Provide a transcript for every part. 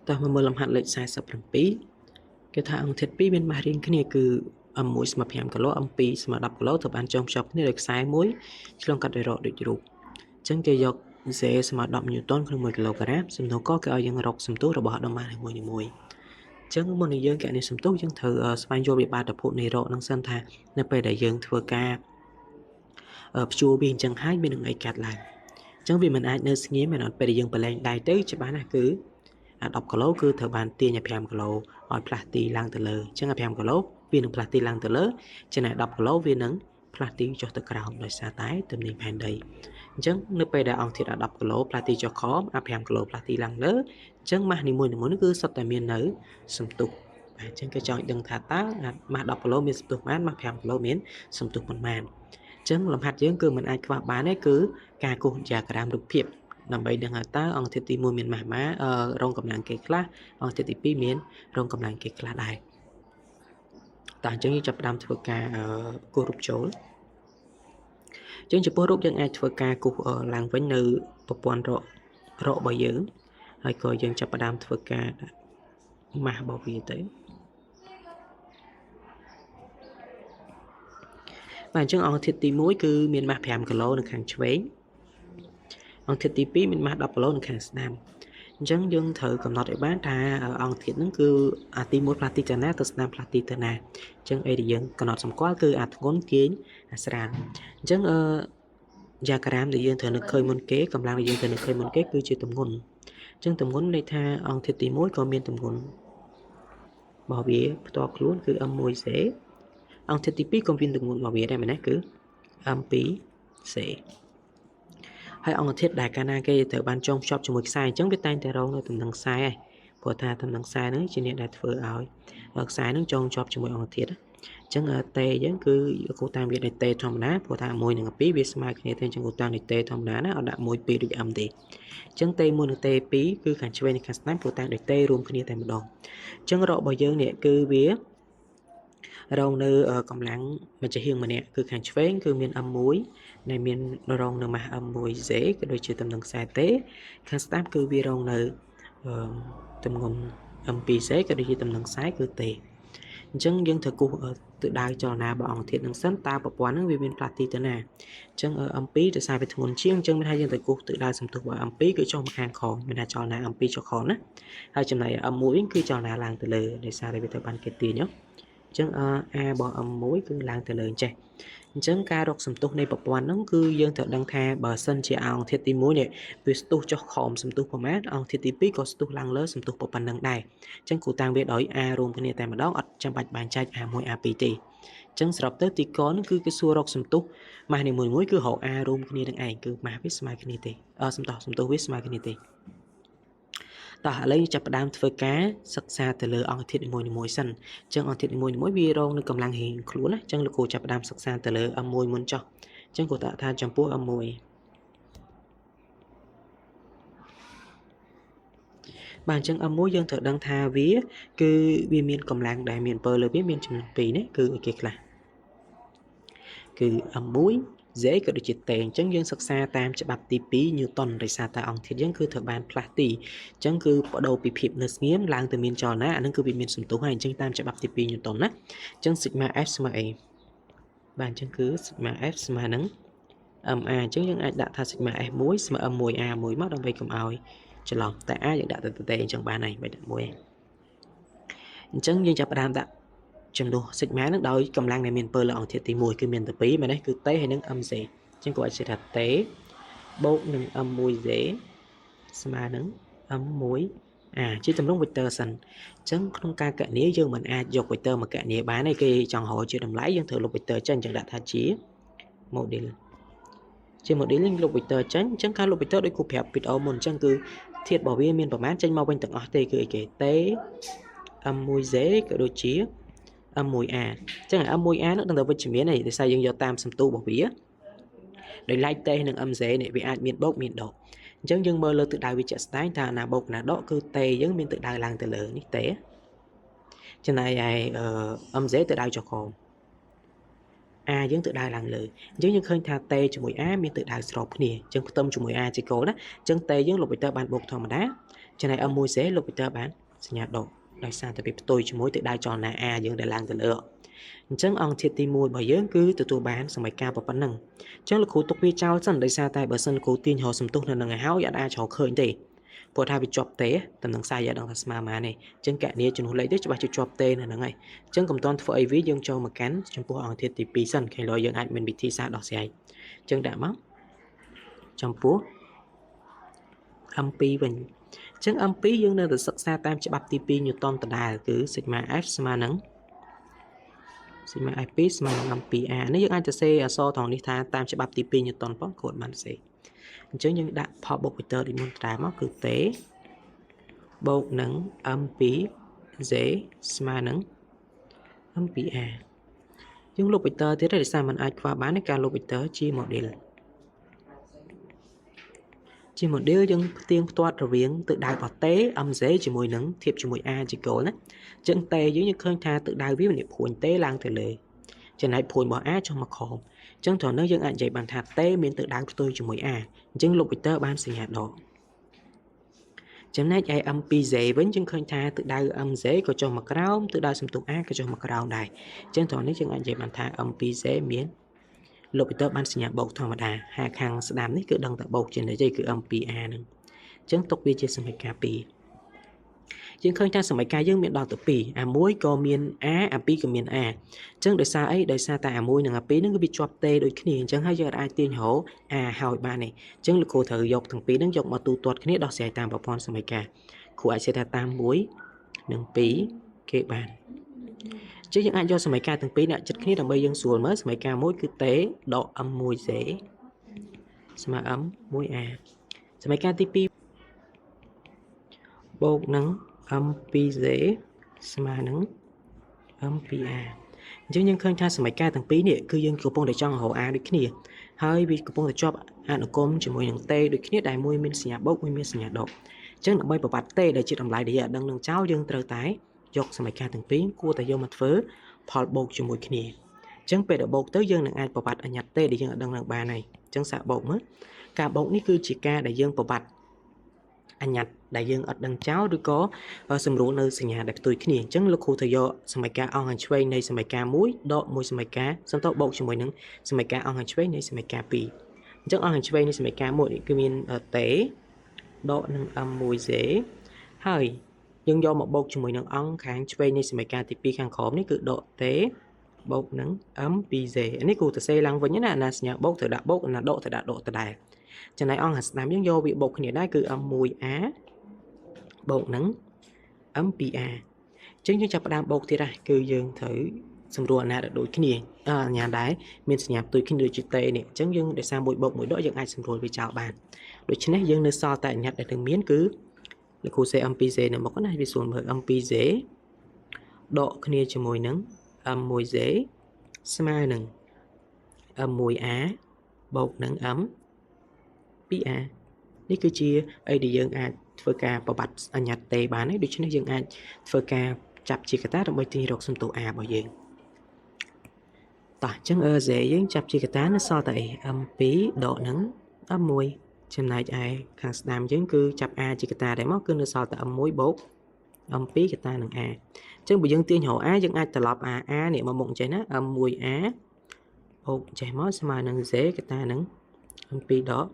តោះមកមើលលំហាត់លេខ47គេថាអង្គធាតុ2មានម៉ាស់រៀងគ្នាគឺ m1 ស្មើ5គីឡូ m2 ស្មើ10គីឡូត្រូវបានចងភ្ជាប់គ្នាដោយខ្សែមួយឆ្លងកាត់ដោយរកដូចរូបអញ្ចឹងគេយក Z ស្មើ10 Newton ក្នុង1គីឡូក្រាមសំណួរកគេឲ្យយើងរកសម្ទុះរបស់ដុំម៉ាស់នីមួយៗអញ្ចឹងមុននឹងយើងគណនាសម្ទុះយើងត្រូវស្វែងយល់ពីបាតុភូតនៃរកនឹងសិនថានៅពេលដែលយើងធ្វើការព្យួរវាអញ្ចឹងហើយមាននឹងអីកាត់ឡើងអញ្ចឹងវាមិនអាចនៅស្ងៀមមែនអត់ពេលដែលយើងប្រឡែងដៃទៅច្បាស់ណាស់គឺ10គីឡូគឺត្រូវបានទាញឲ្យ5គីឡូឲ្យផ្លាស់ទីឡើងទៅលើអញ្ចឹងឲ្យ5គីឡូវានឹងផ្លាស់ទីឡើងទៅលើចំណែក10គីឡូវានឹងផ្លាស់ទីចុះទៅក្រោមដោយសារតែទំនាញផែនដីអញ្ចឹងនៅពេលដែលអង្គធាតុ10គីឡូផ្លាស់ទីចុះខម5គីឡូផ្លាស់ទីឡើងលើអញ្ចឹងម៉ាស់នីមួយៗនោះគឺសុទ្ធតែមាននៅសម្ទុះអញ្ចឹងគេចង់ឲ្យដឹងថាតើម៉ាស់10គីឡូមានសម្ទុះប៉ុន្មានម៉ាស់5គីឡូមានសម្ទុះប៉ុន្មានអញ្ចឹងលំហាត់យើងគឺមិនអាចខ្វះបានទេគឺការគូសឌីយ៉ាក្រាមរូបភាពដើម្បីដឹងថាតើអង្គធាតុទី1មានម៉ាស់ម៉ារងកម្លាំងគេខ្លះអង្គធាតុទី2មានរងកម្លាំងគេខ្លះដែរតើអញ្ចឹងយើងចាប់ផ្ដើមធ្វើការគូសរូបចូលអញ្ចឹងចំពោះរូបយើងអាចធ្វើការគូសឡើងវិញនៅប្រព័ន្ធរករបស់យើងហើយក៏យើងចាប់ផ្ដើមធ្វើការម៉ាស់របស់វាទៅបាទអញ្ចឹងអង្គធាតុទី1គឺមានម៉ាស់5គីឡូនៅខាងឆ្វេងអង្គធាតុទី2មានម៉ាស់10គីឡូនៅខាងស្ដាំអញ្ចឹងយើងត្រូវកំណត់ឲ្យបានថាអង្គធាតុហ្នឹងគឺអាទី1ផ្លាស់ទីទៅណាទៅស្ដាំផ្លាស់ទីទៅណាអញ្ចឹងអីដែលយើងកំណត់សម្គាល់គឺអាធ្ងន់ទាញអាស្រាលអញ្ចឹងឌីយ៉ាក្រាមដែលយើងត្រូវនឹកឃើញមុនគេកម្លាំងដែលយើងត្រូវនឹកឃើញមុនគេគឺជាទម្ងន់អញ្ចឹងទម្ងន់ន័យថាអង្គធាតុទី1ក៏មានទម្ងន់របស់វាផ្ទាល់ខ្លួនគឺ m1c អង្គធាតុទី2ក៏មានទម្ងន់របស់វាដែរមែនទេគឺ m2c ហើយអង្គធាតុដែលកាលណាគេត្រូវបានចងភ្ជាប់ជាមួយខ្សែអញ្ចឹងវាតែងតែរងនៅតំណែងខ្សែឯងព្រោះថាតំណែងខ្សែហ្នឹងជាអ្នកដែលធ្វើឲ្យខ្សែហ្នឹងចងជាប់ជាមួយអង្គធាតុអញ្ចឹងតេយើងគឺគូតាមវានៃតេធម្មតាព្រោះថា1និង2វាស្មើគ្នាទេអញ្ចឹងគូតាមនៃតេធម្មតាណាអត់ដាក់1 2ដូច m ទេអញ្ចឹងតេ1និងតេ2គឺខាងឆ្វេងនិងខាងស្ដាំគូតាមដោយតេរួមគ្នាតែម្ដងអញ្ចឹងរករបស់យើងនេះគឺវារងនៅកម្លាំងមជ្ឈហៀងម្នាក់គឺខាងឆ្វេងគឺមាន m1 ដែលមានរងនៅម៉ាស់ m1z ក៏ដូចជាតំណែងខ្សែទេខាងស្ដាំគឺវារងនៅទម្ងន់ m2z ក៏ដូចជាតំណែងខ្សែគឺទេអញ្ចឹងយើងត្រូវគូសទិសដៅចលនារបស់អង្គធាតុនឹងសិនតើប្រព័ន្ធហ្នឹងវាមានផ្លាស់ទីទៅណាអញ្ចឹង m2 ដោយសារវាធ្ងន់ជាងអញ្ចឹងមានថាយើងត្រូវគូសទិសដៅសន្ទុះរបស់ m2 គឺចុះមកខាងខមានថាចលនា m2 ចុះខណាហើយចំណែក m1 វិញគឺចលនាឡើងទៅលើដោយសារតែវាត្រូវបានគេទាញអញ្ចឹង a របស់ m1 គឺឡើងទៅលើចេះអញ្ចឹងការរកសន្ទុះនៃប្រព័ន្ធហ្នឹងគឺយើងត្រូវដឹងថាបើសិនជាអង្គធាតុទី1នេះវាស្ទុះចុះខំសន្ទុះប្រមាណអង្គធាតុទី2ក៏ស្ទុះឡើងលើសន្ទុះប៉ុណ្ណឹងដែរអញ្ចឹងគូតាមវាដោយ a រួមគ្នាតែម្ដងអត់ចាំបាច់បែងចែក a1 a2 ទេអញ្ចឹងសរុបទៅទីកហ្នឹងគឺគេសួររកសន្ទុះម៉ាស់នីមួយៗគឺរក a រួមគ្នានឹងឯងគឺម៉ាស់វាស្មើគ្នាទេសន្ទុះវាស្មើគ្នាទេតោះឥឡូវចាប់ផ្ដើមធ្វើការសិក្សាទៅលើអង្គធាតុនីមួយៗសិនអញ្ចឹងអង្គធាតុនីមួយៗវារងនឹងកម្លាំងរៀងខ្លួនណាអញ្ចឹងលោកគ្រូចាប់ផ្ដើមសិក្សាទៅលើ m1 មុនចុះអញ្ចឹងគ្រូថាចំពោះ m1 បាទអញ្ចឹង m1 យើងត្រូវដឹងថាវាគឺវាមានកម្លាំងដែលមានពើលើវាមានចំនួន2នេះគឺគេខ្លះគឺ m1 Z ក៏ដូចជាតេអញ្ចឹងយើងសិក្សាតាមច្បាប់ទី2 Newton ដោយសារតែអង្គធាតុយើងគឺត្រូវបានផ្លាស់ទីអញ្ចឹងគឺបដូរពីភាពនៅស្ងៀមឡើងទៅមានចលនាអានឹងគឺវាមានសន្ទុះហើយអញ្ចឹងតាមច្បាប់ទី2 Newton ណាអញ្ចឹង sigma F ស្មើអីបាទអញ្ចឹងគឺ sigma F ស្មើនឹង ma អញ្ចឹងយើងអាចដាក់ថា sigma F1 ស្មើ m1a 1មកដើម្បីកុំឲ្យច្រឡំតែ a យើងដាក់ទៅតេអញ្ចឹងបានហើយមិនដាក់1អញ្ចឹងយើងចាប់ផ្ដើមដាក់ចំនួន sigma នឹងដោយកម្លាំងដែលមានពើលើអង្គធាតុទី1គឺមានតែ2មែនទេគឺតេហើយនឹង mz អញ្ចឹងគាត់អាចថាតេបូកនឹង m1z ស្មើនឹង m1a ជាទម្រង់ vector សិនអញ្ចឹងក្នុងការកណនាយើងមិនអាចយក vector មកកណនាបានទេគេចង់រកជាតម្លៃយើងត្រូវលុប vector ចេញអញ្ចឹងដាក់ថាជា model យើងលុប vector ចេញអញ្ចឹងការលុប vector ដូចគូប្រាប់វីដេអូមុនអញ្ចឹងគឺធាតុរបស់វាមានប្រមាណចេញមកវិញទាំងអស់ទេគឺអីគេតេ m1z ក៏ដូចជា m1a អញ្ចឹង m1a នោះដល់ទៅវិជ្ជមានហើយដោយសារយើងយកតាមសន្ទុះរបស់វាដោយឡែកតេនឹង mz នេះវាអាចមានបូកមានដកអញ្ចឹងយើងមើលលើទិសដៅវាជាក់ស្ដែងថាណាបូកណាដកគឺតេយើងមានទិសដៅឡើងទៅលើនេះតេចំណែកឯmz ទិសដៅចុះក្រោម a យើងទិសដៅឡើងលើអញ្ចឹងយើងឃើញថាតេជាមួយ a មានទិសដៅស្របគ្នាអញ្ចឹងផ្ទឹមជាមួយ a ជាគោលណាអញ្ចឹងតេយើងលុប vector បានបូកធម្មតា Cho nên âm môi dễ lúc Peter bán sẽ nhà độដោយសារតែវាផ្ទុយជាមួយទៅដៃចលនា A យើងដែលឡើងទៅលើអញ្ចឹងអង្គធាតុទី1របស់យើងគឺទទួលបានសមីការប៉ុណ្ណឹងអញ្ចឹងលោកគ្រូទុកវាចោលសិនដោយសារតែបើសិនលោកគ្រូទាញរកសំទុះនៅនឹងឲ្យហើយអាចរកឃើញទេព្រោះថាវាជាប់ទេតំណឹងសាយដឹងថាស្មើម៉ានទេអញ្ចឹងកណនីចំនួនលេខទៅច្បាស់ជាប់ទេនៅហ្នឹងហើយអញ្ចឹងកុំតន់ធ្វើអីវាយើងចូលមកកាន់ចំពោះអង្គធាតុទី2សិនគេលើយើងអាចមានវិធីសាស្ត្រដោះស្រាយអញ្ចឹងដាក់មកចំពោះ M2 វិញអញ្ចឹង M2 យើងនៅតែសិក្សាតាមច្បាប់ទី2ញូតនដដែលគឺ sigma F ស្មើនឹង sigma F2 ស្មើនឹង M2A នេះយើងអាចទៅសេអក្សរត្រង់នេះថាតាមច្បាប់ទី2ញូតនផងគួរបានសេអញ្ចឹងយើងដាក់ផលបុក vector ដូចមុនតាមមកគឺតេបូកនឹង M2Z ស្មើនឹង M2A យើងលុប vector ទៀតទេដោយសារมันអាចខ្វះបាននៃការលុប vector ជា model ជា model យើងផ្ទៀងផ្ទាត់រវាងទិសដៅរបស់តេ MZ ជាមួយនឹងធៀបជាមួយ A ជាគោលណាអញ្ចឹងតេយើងឃើញថាទិសដៅវាមានព្រួញតេឡើងទៅលើចំណែកព្រួញរបស់ A ចុះមកក្រោមអញ្ចឹងត្រង់នេះយើងអាចនិយាយបានថាតេមានទិសដៅផ្ទុយជាមួយ A អញ្ចឹងលុប vector បានសញ្ញាដកចំណែកឯ M2Z វិញយើងឃើញថាទិសដៅ MZ ក៏ចុះមកក្រោមទិសដៅសំទុះ A ក៏ចុះមកក្រោមដែរអញ្ចឹងត្រង់នេះយើងអាចនិយាយបានថា M2Z មានលុប vector បានសញ្ញាបូកធម្មតាហើយខាងស្ដាំនេះគឺដឹងតែបូកជានិយាយគឺ M2A ហ្នឹងអញ្ចឹងទុកវាជាសមីការ2យើងឃើញថាសមីការយើងមានដល់ទៅ2 A1 ក៏មាន A A2 ក៏មាន A អញ្ចឹងដោយសារអីដោយសារតែ A1 និង A2 ហ្នឹងគឺវាជាប់តេដូចគ្នាអញ្ចឹងហើយយើងអាចទាញរក A ហើយបានទេអញ្ចឹងលោកគ្រូត្រូវយកទាំងពីរហ្នឹងយកមកទូទាត់គ្នាដោះស្រាយតាមប្រព័ន្ធសមីការគ្រូអាចសេថាតាម1និង2គេបានអញ្ចឹងយើងអាចយកសមីការទាំងពីរដាក់ចិត្តគ្នាដើម្បីយើងស្រួលមើលសមីការមួយគឺតេដក M1Z ស្មើ M1A សមីការទី2បូកនឹង M2Z ស្មើនឹង M2A អញ្ចឹងយើងឃើញថាសមីការទាំងពីរនេះគឺយើងកំពុងតែចង់រក A ដូចគ្នាហើយវាកំពុងតែជាប់អនុគមជាមួយនឹងតេដូចគ្នាដែលមួយមានសញ្ញាបូកមួយមានសញ្ញាដកអញ្ចឹងដើម្បីប្រវត្តិតេដែលជាតម្លៃដែលយើងអត់ដឹងនឹងចោលយើងត្រូវតែយកសមីការទាំងពីរគួរតែយកមកធ្វើផលបូកជាមួយគ្នាអញ្ចឹងពេលដែលបូកទៅយើងនឹងអាចប្រវត្តិអញ្ញត្តតេដែលយើងអត់ដឹងនឹងបានហើយអញ្ចឹងសាកបូកមើលការបូកនេះគឺជាការដែលយើងប្រវត្តិអញ្ញត្តដែលយើងអត់ដឹងចោលឬក៏សម្រួលនៅសញ្ញាដែលផ្ទុយគ្នាអញ្ចឹងលោកគ្រូទៅយកសមីការអង្គខាងឆ្វេងនៃសមីការ1ដកមួយសមីការសំដៅបូកជាមួយនឹងសមីការអង្គខាងឆ្វេងនៃសមីការ2អញ្ចឹងអង្គខាងឆ្វេងនៃសមីការ1នេះគឺមានតេដកនឹង M1Z ហើយយើងយកមកបូកជាមួយនឹងអង្គខាងឆ្វេងនៃសមីការទី2ខាងក្រោមនេះគឺដកតេបូកនឹង M2Z នេះគ្រូទៅសេឡើងវិញណាអាសញ្ញាបូកទៅដាក់បូកអាដកទៅដាក់ដកទៅដែរចំណែកអង្គខាងស្ដាំយើងយកវាបូកគ្នាដែរគឺ M1A បូកនឹង M2A អញ្ចឹងយើងចាប់ផ្ដើមបូកទៀតហើយគឺយើងត្រូវសម្រួលអាណាដូចគ្នាអាណាដែរមានសញ្ញាផ្ទុយគ្នាដូចជាតេនេះអញ្ចឹងយើងដោយសារមួយបូកមួយដកយើងអាចសម្រួលវាចោលបានដូច្នេះយើងនៅសល់តែអញ្ញត្តដែលនឹងមានគឺលោកគ្រូសេ M2Z នៅមុខណាវាស្រួលមើល M2Z ដកគ្នាជាមួយនឹង M1Z ស្មើនឹង M1A បូកនឹង M2A នេះគឺជាអីដែលយើងអាចធ្វើការប្រវត្តិអញ្ញត្តតេបានហើយដូច្នេះយើងអាចធ្វើការចាប់ជាកតាដើម្បីទាញរកសំទុះ A របស់យើងតោះអញ្ចឹងZយើងចាប់ជាកតានៅសល់តែ M2 ដកនឹង M1 ចំណែកឯខាងស្ដាំយើងគឺចាប់ A ជាកតាដែរមកគឺនៅសល់តែ M1 បូក M2 កតានឹង A អញ្ចឹងបើយើងទាញរក A យើងអាចត្រឡប់ A នេះមកមុខអញ្ចឹងណា M1A បូកចេះមកស្មើនឹង Z កតានឹង M2 ដក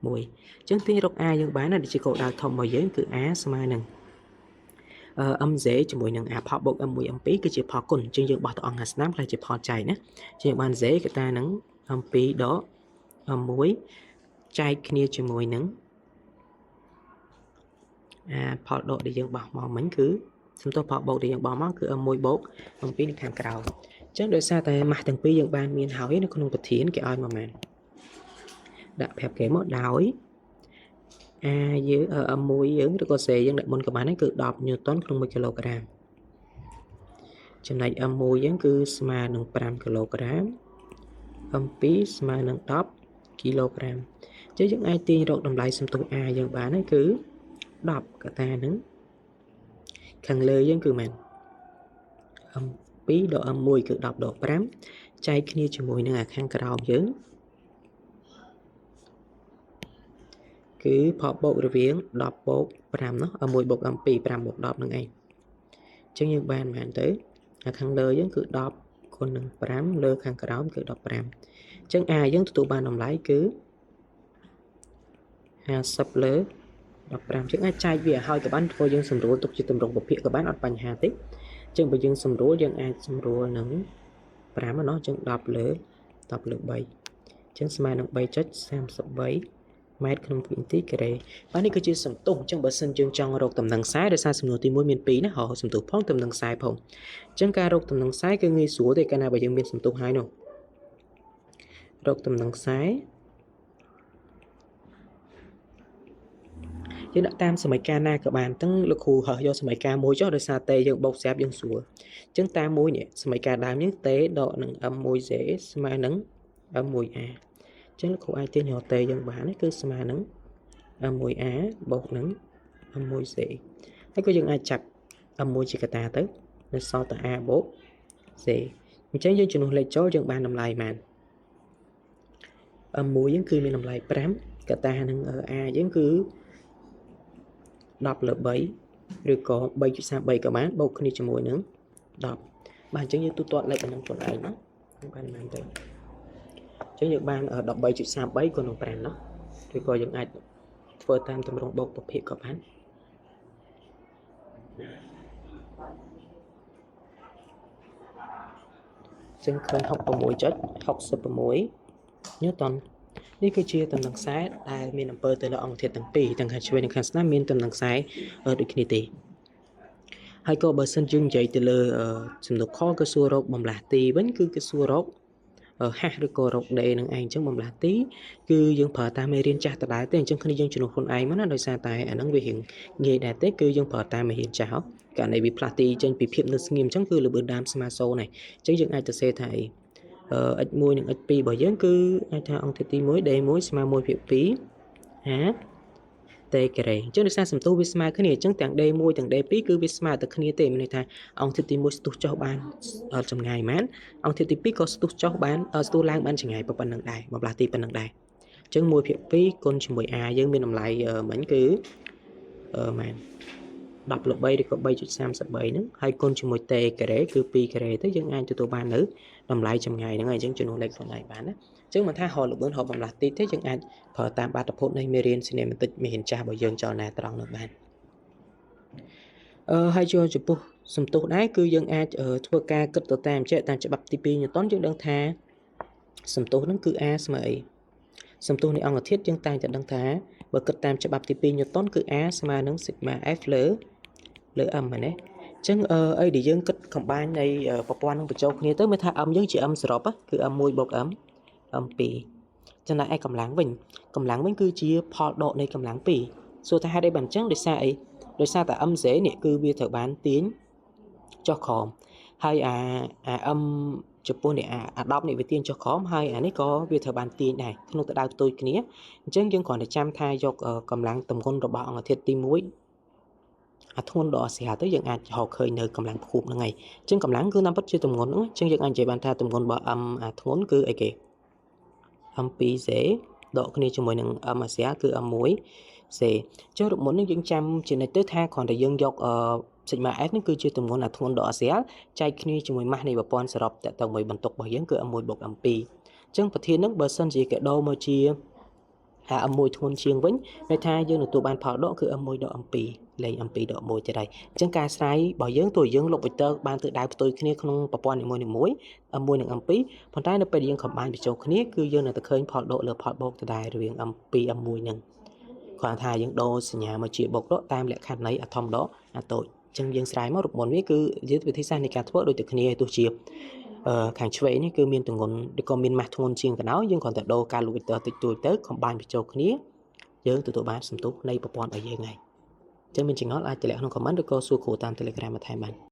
1អញ្ចឹងទាញរក A យើងបានណាដែលជាគោលដៅធំរបស់យើងគឺ A ស្មើនឹងMZ ជាមួយនឹង A ផលបូក M1 M2 គឺជាផលគុណអញ្ចឹងយើងបោះទៅអង្គខាងស្ដាំខ្លះជាផលចែកណាអញ្ចឹងយើងបាន Z កតានឹង M2 ដក M1 ចែកគ្នាជាមួយនឹងផលដកដែលយើងបោះមកមិញគឺសំទោសផលបូកដែលយើងបោះមកគឺ M1 បូក M2 នៅខាងក្រៅអញ្ចឹងដោយសារតែម៉ាស់ទាំងពីរយើងបានមានហើយនៅក្នុងប្រធានគេឲ្យមកមែនដាក់ប្រាប់គេមកដោយយើងM1 យើងឬក៏សេយើងដាក់មុនក៏បានដែរគឺ10ញូតនក្នុង1គីឡូក្រាមចំណែក M1 យើងគឺស្មើនឹង5គីឡូក្រាម M2 ស្មើនឹង10គីឡូក្រាមអញ្ចឹងយើងអាចទាញរកតម្លៃសំទុះ A យើងបានហើយគឺ10កតានឹងខាងលើយើងគឺមែន M2 ដក M1 គឺ10ដក5ចែកគ្នាជាមួយនឹងខាងក្រោមយើង គឺផលបូករវាង10បូក5នោះ1បូកអំ2 5បូក10នឹងឯងអញ្ចឹងយើងបានមែនទៅខាងលើយើងគឺ10គុណនឹង5លើខាងក្រោមគឺ15អញ្ចឹង a យើងទទួលបានតម្លៃគឺ50លើ15អញ្ចឹងអាចចែកវាឲ្យក៏បានធ្វើយើងសម្រួលទុកជាទម្រង់ពភាគក៏បានអត់បញ្ហាទេអញ្ចឹងបើយើងសម្រួលយើងអាចសម្រួលនឹង5ណោះអញ្ចឹង10លើ3អញ្ចឹងស្មើនឹង 3.33 ម៉ែត្រក្នុងវិនាទីការ៉េបាទនេះគឺជាសន្ទុះអញ្ចឹងបើសិនយើងចង់រកតំណែងខ្សែដោយសារសំណួរទី1មាន2ណាសន្ទុះផងតំណែងខ្សែផងអញ្ចឹងការរកតំណែងខ្សែគឺងាយស្រួលទេកាលណាបើយើងមានសន្ទុះហើយនោះរកតំណែងខ្សែយើងដាក់តាមសមីការណាក៏បានទាំងលោកគ្រូហោះយកសមីការមួយចុះដោយសារតែយើងបូកស្រាប់យើងស្រួលអញ្ចឹងតាមមួយនេះសមីការដើមយើងតេដកនឹង m1z ស្មើនឹង m1a អញ្ចឹងលោកគ្រូអាចទាញយកតេយើងបាននេះគឺស្មើនឹង m1a បូកនឹង m1z ហើយក៏យើងអាចចាប់ m1 ជាកតាទៅនៅសល់តែ a បូក z អញ្ចឹងយើងចំនួនលេខចូលយើងបានតម្លៃបាន m1 យើងគឺមានតម្លៃ5កតានឹង a យើងគឺ10លើ3ឬក៏ 3.33 ក៏បានបូកគ្នាជាមួយនឹង10បាទអញ្ចឹងយើងទូទាត់លេខនឹងខ្លួនឯងណាបានមែនទេអញ្ចឹងយើងបាន 13.33 គុណនឹង5នោះឬក៏យើងអាចធ្វើតាមទម្រង់បូកពភាគក៏បានអញ្ចឹងឃើញ 66.66 ញូតននេះគឺជាតំណែងខ្សែដែលមានអំពើទៅលើអង្គធាតុទាំងពីរទាំងខាងឆ្វេងនិងខាងស្ដាំមានតំណែងខ្សែដូចគ្នាទេហើយក៏បើសិនយើងនិយាយទៅលើសំណួរខគឺសួររកបំលាស់ទីវិញគឺគេសួររកហាស់ឬក៏រក D នឹងឯងអញ្ចឹងបំលាស់ទីគឺយើងប្រើតាមមេរៀនចាស់ដដែលទេអញ្ចឹងគ្នាយើងជំនួសខ្លួនឯងមកណាដោយសារតែអាហ្នឹងវារៀងងាយដែរទេគឺយើងប្រើតាមមេរៀនចាស់ករណីវាផ្លាស់ទីចេញពីភាពនៅស្ងៀមអញ្ចឹងគឺល្បឿនដើមស្មើ0ហើយអញ្ចឹងយើងអាចទៅសេថាអីx1 និងx2 របស់យើងគឺអាចថាអង្គធាតុទី1 D1 ស្មើ1/2 a t ការ៉េអញ្ចឹងដោយសារសន្ទុះវាស្មើគ្នាអញ្ចឹងទាំង D1 ទាំង D2 គឺវាស្មើតែគ្នាទេមានន័យថាអង្គធាតុទី1ស្ទុះចុះបានចម្ងាយប៉ុន្មានអង្គធាតុទី2ក៏ស្ទុះចុះបានស្ទុះឡើងបានចម្ងាយប៉ុណ្្នឹងដែរបំលាស់ទីប៉ុណ្្នឹងដែរអញ្ចឹង1/2គុណជាមួយ a យើងមានតម្លៃមិញគឺមែន10លើ3ឬក៏ 3.33 ហ្នឹងហើយគុណជាមួយ t ការ៉េគឺ2ការ៉េទៅយើងអាចទទួលបាននៅតម្លៃចម្ងាយហ្នឹងហើយអញ្ចឹងចំនួនលេខខ្លួនឯងបានណាអញ្ចឹងមិនថារកល្បឿនរកបំលាស់ទីទេយើងអាចប្រើតាមបាតុភូតនៃមេរៀន Cinematic មេរៀនចាស់របស់យើងចលនាត្រង់នោះបានហើយចូលចំពោះសំទុះដែរគឺយើងអាចធ្វើការគិតទៅតាមច្បាប់ទី2 Newton យើងដឹងថាសំទុះហ្នឹងគឺ a ស្មើអីសំទុះនៃអង្គធាតុយើងតែងតែដឹងថាបើគិតតាមច្បាប់ទី2 Newton គឺ a ស្មើនឹង sigma f លើ m ហ្នឹងណាអញ្ចឹងអីដែលយើងគិតកំបាញ់នៃប្រព័ន្ធនឹងបញ្ចូលគ្នាទៅមានថា m យើងជា m សរុបគឺ m1 បូក m2 ចំណែកឯកម្លាំងវិញគឺជាផលដកនៃកម្លាំង2សួរថាហេតុអីបានអញ្ចឹងដោយសារអីដោយសារតែ mz នេះគឺវាត្រូវបានទាញចុះក្រោមហើយអា m ចំពោះនេះអា10នេះវាទាញចុះក្រោមហើយអានេះក៏វាត្រូវបានទាញដែរក្នុងទៅដៅផ្ទុយគ្នាអញ្ចឹងយើងគ្រាន់តែចាំថាយកកម្លាំងទម្ងន់របស់អង្គធាតុទី1អាធ្ងន់ដល់ស្រាលទៅយើងអាចរកឃើញនៅកម្លាំងភូមិហ្នឹងហើយអញ្ចឹងកម្លាំងគឺតាមពិតជាទម្ងន់ហ្នឹងអញ្ចឹងយើងអាចនិយាយបានថាទម្ងន់របស់ m អាធ្ងន់គឺអីគេ m2z ដកគ្នាជាមួយនឹង m អាស្រាលគឺ m1z ចុះរូបមន្តនេះយើងចាំជានិច្ចទៅថាគ្រាន់តែយើងយកsigma f នេះគឺជាទម្ងន់អាធ្ងន់ដកអាស្រាលចែកគ្នាជាមួយម៉ាស់នៃប្រព័ន្ធសរុបតទៅមួយបន្ទុករបស់យើងគឺ m1 បូក m2 អញ្ចឹងប្រធានហ្នឹងបើសិនជាគេដូរមកជាm1 ធ្ងន់ជាងវិញន័យថាយើងទទួលបានផលដកគឺ m1 ដក m2 លេខ m2 ដក 1 ទៀតហើយអញ្ចឹងការស្រាយរបស់យើងទោះយើងលុប vector បានទៅដៅផ្ទុយគ្នាក្នុងប្រព័ន្ធនីមួយៗ m1 និង m2 ប៉ុន្តែនៅពេលយើង combine បញ្ចូលគ្នាគឺយើងនៅតែឃើញផលដកលើផលបូកដដែលរវាង m2 m1 ហ្នឹងគ្រាន់ថាយើងដូរសញ្ញាមកជាបូកដកតាមលក្ខខណ្ឌនៃអាធំដកអាតូចអញ្ចឹងយើងស្រាយមករូបមន្តវាគឺយុទ្ធវិធីសាស្ត្រនៃការធ្វើដូចតែគ្នាទោះជាខាងឆ្វេងនេះគឺមានទម្ងន់ឬក៏មានម៉ាស់ធ្ងន់ជាងក៏ដោយយើងគ្រាន់តែដូរការលុប vector តិចតួចទៅ combine បញ្ចូលគ្នាយើងទទួលបានសន្ទុះនៃប្រព័ន្ធរបស់យើងហើយអញ្ចឹងមានចង្អុលអាចតម្លែងក្នុង comment ឬក៏សួរគ្រូតាម Telegram បន្ថែមបាន